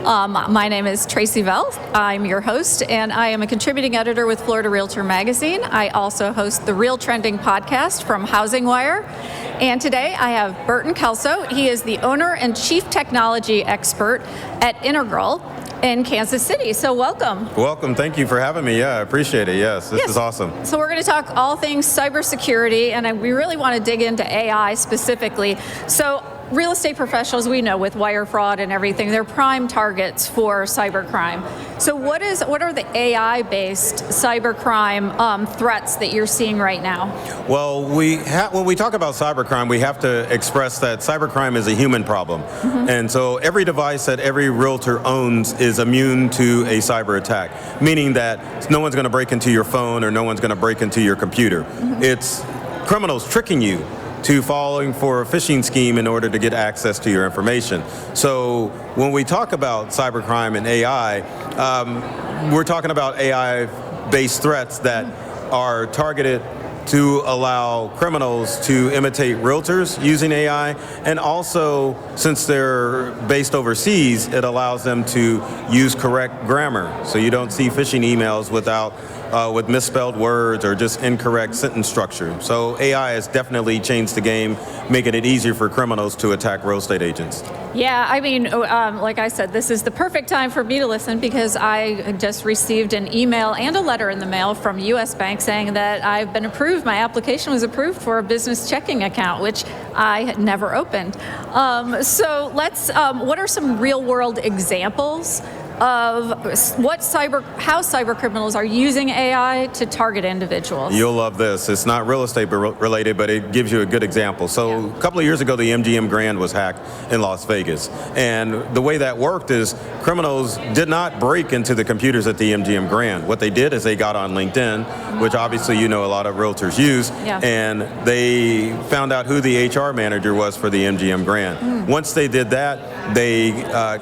My name is Tracy Vell. I'm your host, and I am a contributing editor with Florida Realtor Magazine. I also host the Real Trending podcast from Housing Wire. And today I have Burton Kelso. He is the owner and chief technology expert at Integral in Kansas City. So welcome. Welcome. Thank you for having me. Yeah, I appreciate it. Yes, this is awesome. So we're going to talk all things cybersecurity, and we really want to dig into AI specifically. So real estate professionals, we know with wire fraud and everything, they're prime targets for cybercrime. So what are the AI-based cybercrime threats that you're seeing right now? Well, when we talk about cybercrime, we have to express that cybercrime is a human problem. Mm-hmm. And so every device that every realtor owns is immune to a cyber attack, meaning that no one's going to break into your phone or no one's going to break into your computer. Mm-hmm. It's criminals tricking you to falling for a phishing scheme in order to get access to your information. So when we talk about cybercrime and AI, we're talking about AI-based threats that are targeted to allow criminals to imitate realtors using AI, and also, since they're based overseas, it allows them to use correct grammar. So you don't see phishing emails with misspelled words or just incorrect sentence structure. So AI has definitely changed the game, making it easier for criminals to attack real estate agents. Yeah, I mean, like I said, this is the perfect time for me to listen because I just received an email and a letter in the mail from U.S. Bank saying that I've been approved. My application was approved for a business checking account, which I had never opened. So what are some real world examples of how cyber criminals are using AI to target individuals? You'll love this. It's not real estate related, but it gives you a good example. So a couple of years ago, the MGM Grand was hacked in Las Vegas. And the way that worked is criminals did not break into the computers at the MGM Grand. What they did is they got on LinkedIn, which obviously a lot of realtors use, and they found out who the HR manager was for the MGM Grand. Once they did that, they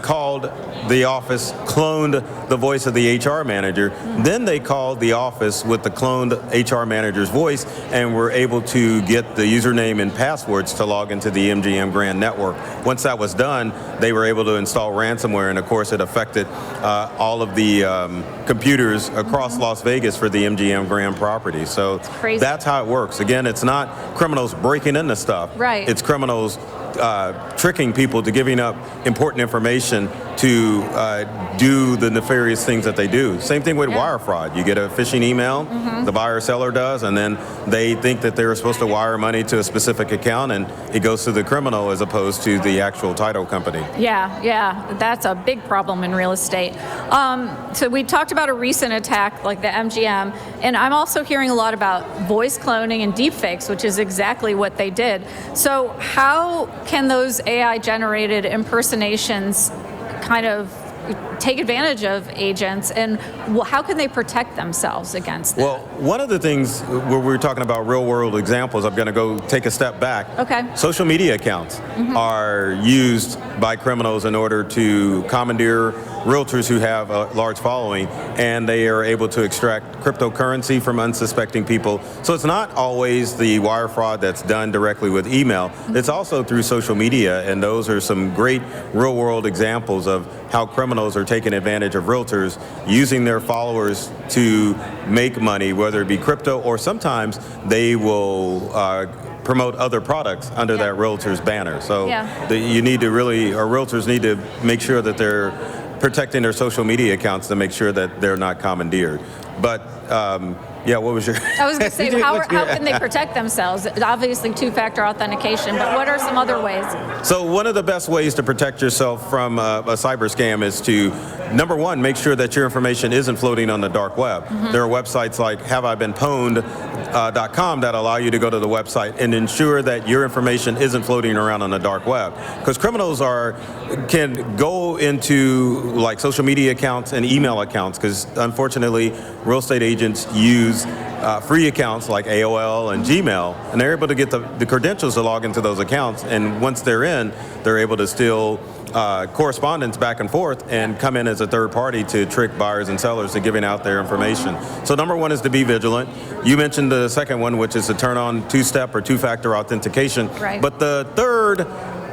called the office, cloned the voice of the HR manager. Then they called the office with the cloned HR manager's voice and were able to get the username and passwords to log into the MGM Grand network. Once that was done, they were able to install ransomware, and of course it affected all of the computers across Las Vegas for the MGM Grand property. So that's how it works. Again, it's not criminals breaking into stuff. Right. It's criminals tricking people to giving up important information to do the nefarious things that they do. Same thing with wire fraud. You get a phishing email, the buyer seller does, and then they think that they're supposed to wire money to a specific account, and it goes to the criminal as opposed to the actual title company. Yeah, that's a big problem in real estate. So we talked about a recent attack like the MGM, and I'm also hearing a lot about voice cloning and deepfakes, which is exactly what they did. So how can those AI-generated impersonations kind of take advantage of agents, and how can they protect themselves against that? Well, one of the things where we're talking about real world examples, I'm going to go take a step back. Okay. Social media accounts are used by criminals in order to commandeer realtors who have a large following, and they are able to extract cryptocurrency from unsuspecting people. So it's not always the wire fraud that's done directly with email. It's also through social media, and those are some great real-world examples of how criminals are taking advantage of realtors, using their followers to make money, whether it be crypto or sometimes they will promote other products under that realtor's banner. So realtors need to make sure that they're protecting their social media accounts to make sure that they're not commandeered. But what was your... I was going to say, how can they protect themselves? Obviously, two-factor authentication, but what are some other ways? So one of the best ways to protect yourself from a cyber scam is to, number one, make sure that your information isn't floating on the dark web. There are websites like haveibeenpwned.com that allow you to go to the website and ensure that your information isn't floating around on the dark web. Because criminals can go into like social media accounts and email accounts, because unfortunately, real estate agents use free accounts like AOL and Gmail, and they're able to get the credentials to log into those accounts, and once they're in, they're able to steal correspondence back and forth and come in as a third party to trick buyers and sellers to giving out their information. So number one is to be vigilant. You mentioned the second one, which is to turn on two-step or two-factor authentication. Right. But the third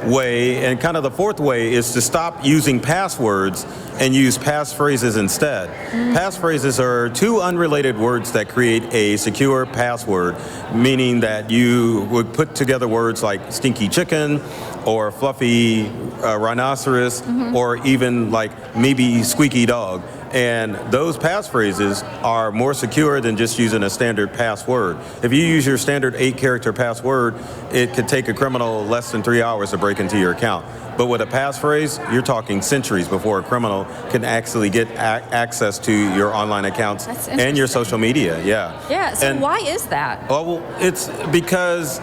way, and kind of the fourth way, is to stop using passwords and use passphrases instead. Passphrases are two unrelated words that create a secure password, meaning that you would put together words like stinky chicken or fluffy rhinoceros or even like maybe squeaky dog. And those passphrases are more secure than just using a standard password. If you use your standard 8-character password, it could take a criminal less than 3 hours to break into your account. But with a passphrase, you're talking centuries before a criminal can actually get access to your online accounts and your social media. Yeah. Yeah. So why is that? Well, it's because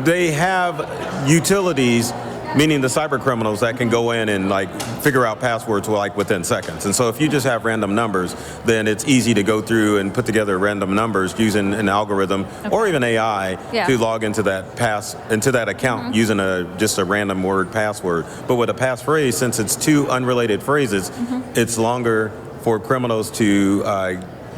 they have utilities, meaning the cyber criminals, that can go in and like figure out passwords like within seconds. And so if you just have random numbers, then it's easy to go through and put together random numbers using an algorithm or even AI to log into that account using just a random word password. But with a passphrase, since it's two unrelated phrases, it's longer for criminals to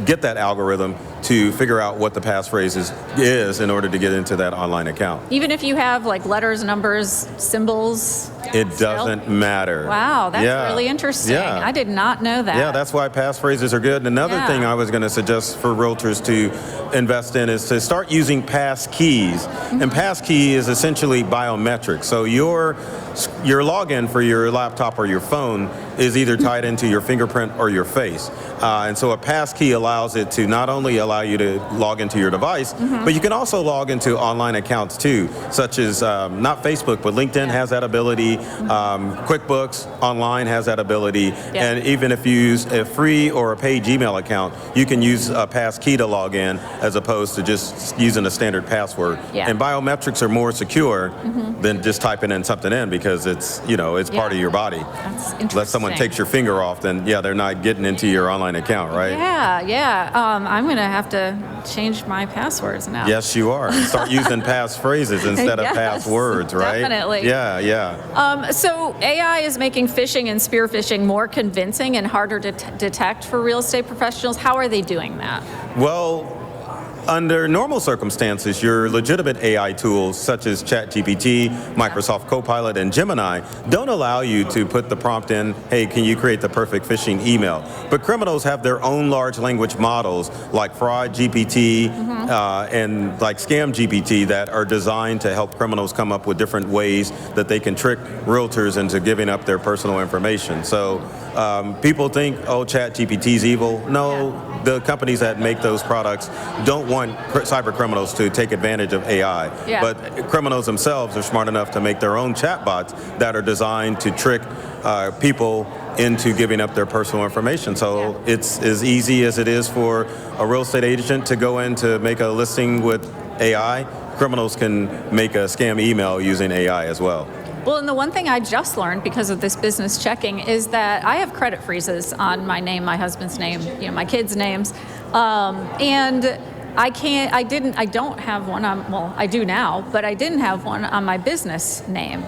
get that algorithm to figure out what the passphrase is in order to get into that online account. Even if you have like letters, numbers, symbols? It doesn't matter. Wow, that's really interesting. Yeah. I did not know that. Yeah, that's why passphrases are good. Another thing I was going to suggest for realtors to invest in is to start using pass keys. And pass key is essentially biometric. So your login for your laptop or your phone is either tied into your fingerprint or your face. And so a pass key allows it to not only allow you to log into your device, but you can also log into online accounts too, such as not Facebook, but LinkedIn has that ability. QuickBooks Online has that ability. And even if you use a free or a paid Gmail account, you can use a pass key to log in as opposed to just using a standard password. And biometrics are more secure than just typing in something in because it's, it's part of your body. That's interesting. Unless someone takes your finger off, then they're not getting into your online account, right? I'm going to have to change my passwords now. Yes, you are. Start using passphrases instead of passwords, right? Definitely. Yeah. So AI is making phishing and spear phishing more convincing and harder to detect for real estate professionals. How are they doing that? Well, under normal circumstances, your legitimate AI tools such as ChatGPT, Microsoft Copilot, and Gemini don't allow you to put the prompt in, hey, can you create the perfect phishing email? But criminals have their own large language models like Fraud GPT and like Scam GPT that are designed to help criminals come up with different ways that they can trick realtors into giving up their personal information. So people think, oh, ChatGPT's evil. No, the companies that make those products don't want cyber criminals to take advantage of AI. But criminals themselves are smart enough to make their own chatbots that are designed to trick people into giving up their personal information. So it's as easy as it is for a real estate agent to go in to make a listing with AI. Criminals can make a scam email using AI as well. Well, and the one thing I just learned because of this business checking is that I have credit freezes on my name, my husband's name, my kids' names, and I don't have one on, well, I do now, but I didn't have one on my business name.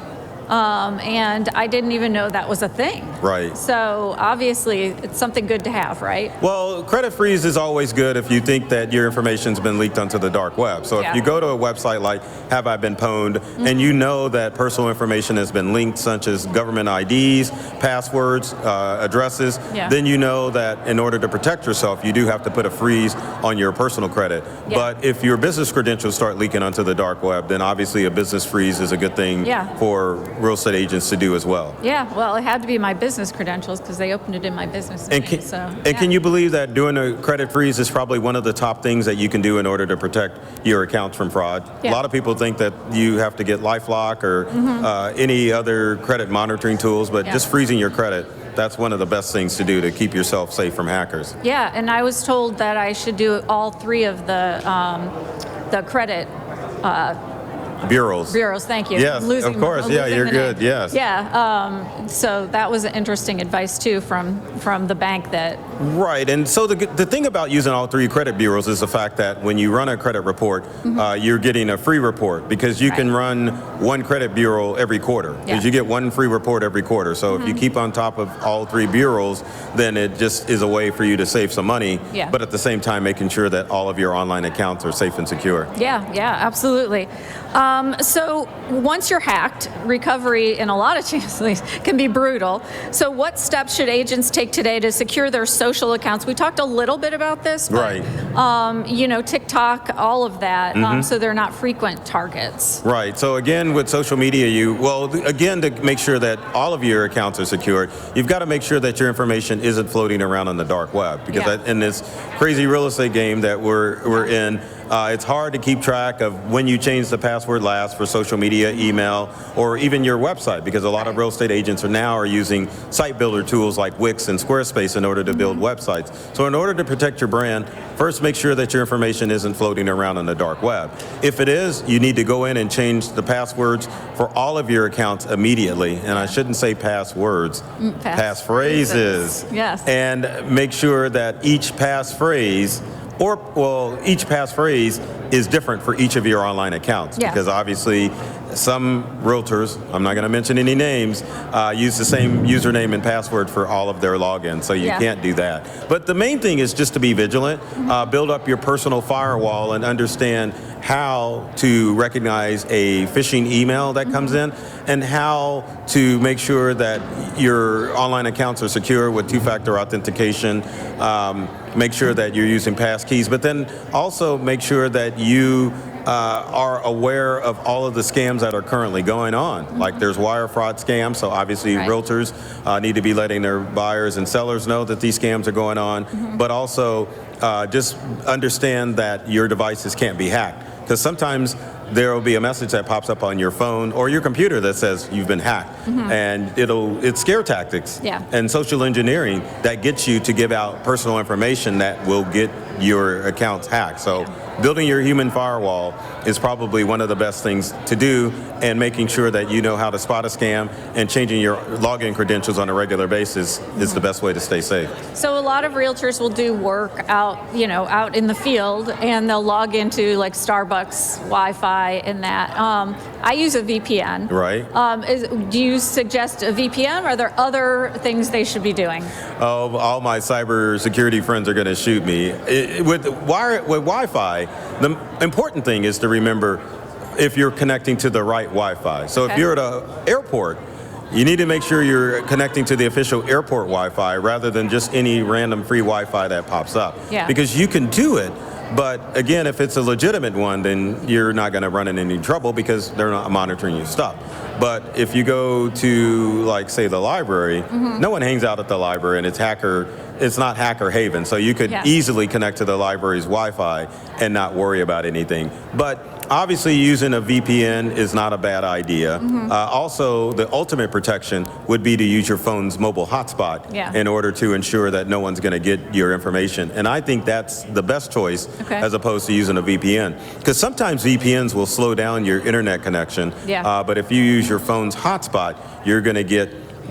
And I didn't even know that was a thing. Right. So obviously it's something good to have, right? Well, credit freeze is always good if you think that your information's been leaked onto the dark web. So if you go to a website like Have I Been Pwned, and you know that personal information has been linked, such as government IDs, passwords, addresses, then you know that in order to protect yourself, you do have to put a freeze on your personal credit. But if your business credentials start leaking onto the dark web, then obviously a business freeze is a good thing for real estate agents to do as well. Yeah, well, it had to be my business credentials because they opened it in my business name. Can you believe that doing a credit freeze is probably one of the top things that you can do in order to protect your accounts from fraud? A lot of people think that you have to get LifeLock or any other credit monitoring tools, but just freezing your credit, that's one of the best things to do to keep yourself safe from hackers. Yeah, and I was told that I should do all three of the credit bureaus. Thank you. Yes, of course. Yeah, you're good. Yes. Yeah. So that was interesting advice too from the bank that. Right, and so the thing about using all three credit bureaus is the fact that when you run a credit report, you're getting a free report because you can run one credit bureau every quarter. Because you get one free report every quarter. So if you keep on top of all three bureaus, then it just is a way for you to save some money. But at the same time, making sure that all of your online accounts are safe and secure. Yeah, absolutely. So once you're hacked, recovery in a lot of cases can be brutal. So what steps should agents take today to secure their social accounts? We talked a little bit about this, but, right. TikTok, all of that, so they're not frequent targets. Right. So again, with social media, again, to make sure that all of your accounts are secured, you've got to make sure that your information isn't floating around on the dark web. Because in this crazy real estate game that we're in, it's hard to keep track of when you changed the password last for social media, email, or even your website, because a lot of real estate agents are using site builder tools like Wix and Squarespace in order to build websites. So in order to protect your brand, first make sure that your information isn't floating around on the dark web. If it is, you need to go in and change the passwords for all of your accounts immediately. And I shouldn't say passwords, passphrases. Yes. And make sure that each passphrase each passphrase is different for each of your online accounts, because obviously some realtors, I'm not going to mention any names, use the same username and password for all of their logins, so you can't do that. But the main thing is just to be vigilant, build up your personal firewall and understand how to recognize a phishing email that comes in, and how to make sure that your online accounts are secure with two-factor authentication. Make sure that you're using passkeys, but then also make sure that you are aware of all of the scams that are currently going on. Like there's wire fraud scams, so obviously realtors need to be letting their buyers and sellers know that these scams are going on, but also just understand that your devices can't be hacked. Because sometimes there will be a message that pops up on your phone or your computer that says you've been hacked, and it's scare tactics and social engineering that gets you to give out personal information that will get your accounts hacked. So building your human firewall is probably one of the best things to do, and making sure that you know how to spot a scam and changing your login credentials on a regular basis is the best way to stay safe. So a lot of realtors will do work out in the field, and they'll log into like Starbucks Wi-Fi and that. I use a VPN. Right. Do you suggest a VPN? Are there other things they should be doing? Oh, all my cybersecurity friends are going to shoot me. With Wi-Fi, the important thing is to remember if you're connecting to the right Wi-Fi. So if you're at an airport, you need to make sure you're connecting to the official airport Wi-Fi rather than just any random free Wi-Fi that pops up. Because you can do it, but again, if it's a legitimate one, then you're not going to run into any trouble because they're not monitoring your stuff. But if you go to, like, say, the library, no one hangs out at the library, and it's not hacker haven, so you could easily connect to the library's Wi-Fi and not worry about anything. But obviously, using a VPN is not a bad idea. Also, the ultimate protection would be to use your phone's mobile hotspot in order to ensure that no one's going to get your information. And I think that's the best choice as opposed to using a VPN. Because sometimes VPNs will slow down your internet connection. But if you use your phone's hotspot, you're going to get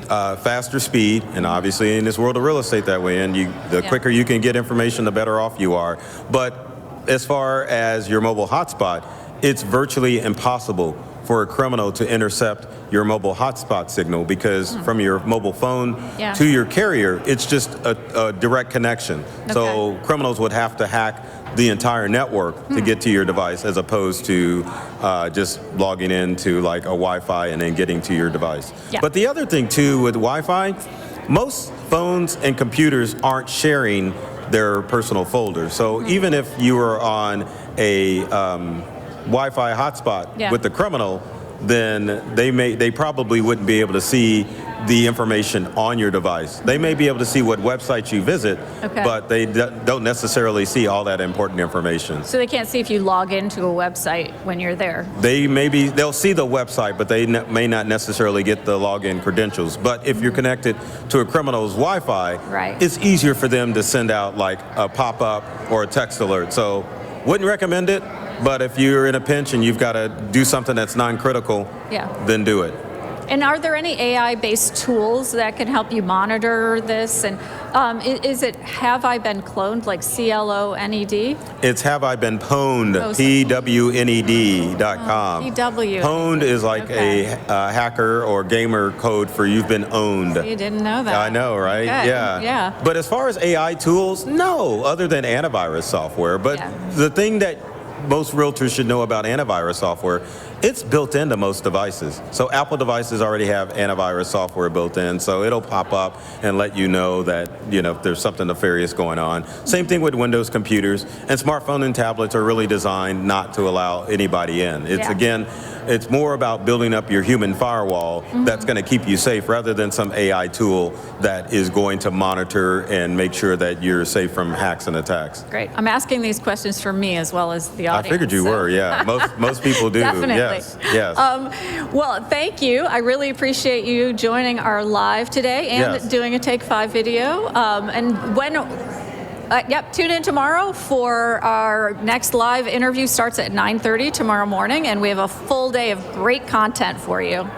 faster speed, and obviously in this world of real estate that way, and the quicker you can get information, the better off you are. But as far as your mobile hotspot, it's virtually impossible for a criminal to intercept your mobile hotspot signal, because from your mobile phone to your carrier, it's just a direct connection. So criminals would have to hack the entire network to get to your device, as opposed to just logging into like a Wi-Fi and then getting to your device. But the other thing too with Wi-Fi, most phones and computers aren't sharing their personal folders. So even if you were on a Wi-Fi hotspot with the criminal, then they probably wouldn't be able to see the information on your device. They may be able to see what websites you visit, but they don't necessarily see all that important information. So they can't see if you log into a website when you're there. They'll see the website, but they may not necessarily get the login credentials. But if you're connected to a criminal's Wi-Fi, it's easier for them to send out like a pop-up or a text alert. So wouldn't recommend it, but if you're in a pinch and you've got to do something that's non-critical, then do it. And are there any AI-based tools that can help you monitor this? And is it Have I Been Cloned, like CLONED? It's Have I Been Pwned, PWNED.com. PW. Pwned is like a hacker or gamer code for you've been owned. You didn't know that. I know, right? Yeah. But as far as AI tools, no, other than antivirus software. But the thing that most realtors should know about antivirus software It's built into most devices. So Apple devices already have antivirus software built in, so it'll pop up and let you know that, if there's something nefarious going on. Same thing with Windows computers, and smartphone and tablets are really designed not to allow anybody in. It's more about building up your human firewall that's going to keep you safe rather than some AI tool that is going to monitor and make sure that you're safe from hacks and attacks. Great. I'm asking these questions for me as well as the audience. I figured you were, yeah. Most people do. Definitely. Yes. Well, thank you. I really appreciate you joining our live today and doing a Take 5 video. Tune in tomorrow for our next live interview. Starts at 9:30 tomorrow morning, and we have a full day of great content for you.